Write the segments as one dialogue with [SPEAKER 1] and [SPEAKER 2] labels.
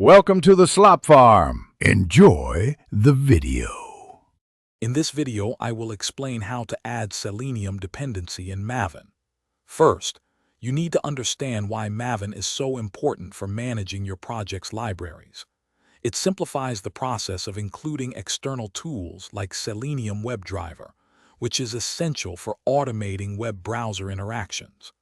[SPEAKER 1] Welcome to the Slop Farm. Enjoy the video.
[SPEAKER 2] In this video, I will explain how to add Selenium dependency in Maven. First, you need to understand why Maven is so important for managing your project's libraries. It simplifies the process of including external tools like Selenium WebDriver, which is essential for automating web browser interactions.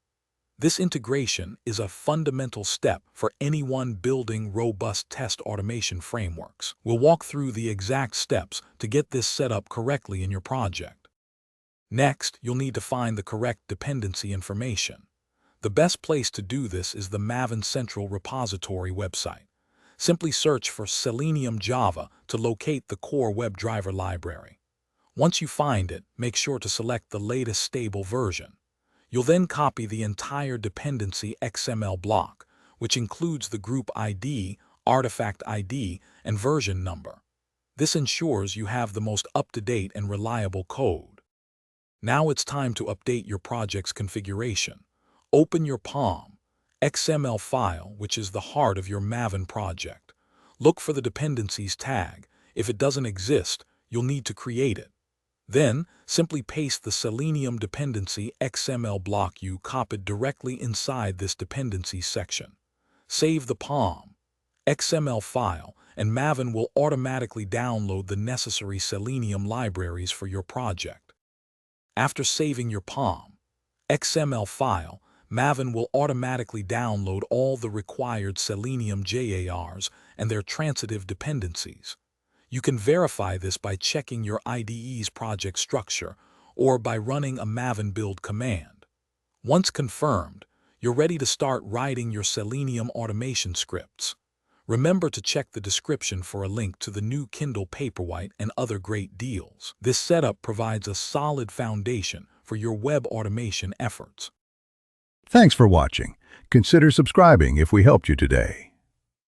[SPEAKER 2] This integration is a fundamental step for anyone building robust test automation frameworks. We'll walk through the exact steps to get this set up correctly in your project. Next, you'll need to find the correct dependency information. The best place to do this is the Maven Central Repository website. Simply search for Selenium Java to locate the core WebDriver library. Once you find it, make sure to select the latest stable version. You'll then copy the entire dependency XML block, which includes the group ID, artifact ID, and version number. This ensures you have the most up-to-date and reliable code. Now it's time to update your project's configuration. Open your POM XML file, which is the heart of your Maven project. Look for the dependencies tag. If it doesn't exist, you'll need to create it. Then, simply paste the Selenium dependency XML block you copied directly inside this dependencies section. Save the POM XML file, and Maven will automatically download the necessary Selenium libraries for your project. After saving your POM XML file, Maven will automatically download all the required Selenium JARs and their transitive dependencies. You can verify this by checking your IDE's project structure or by running a Maven build command. Once confirmed, you're ready to start writing your Selenium automation scripts. Remember to check the description for a link to the new Kindle Paperwhite and other great deals. This setup provides a solid foundation for your web automation efforts.
[SPEAKER 1] Thanks for watching. Consider subscribing if we helped you today.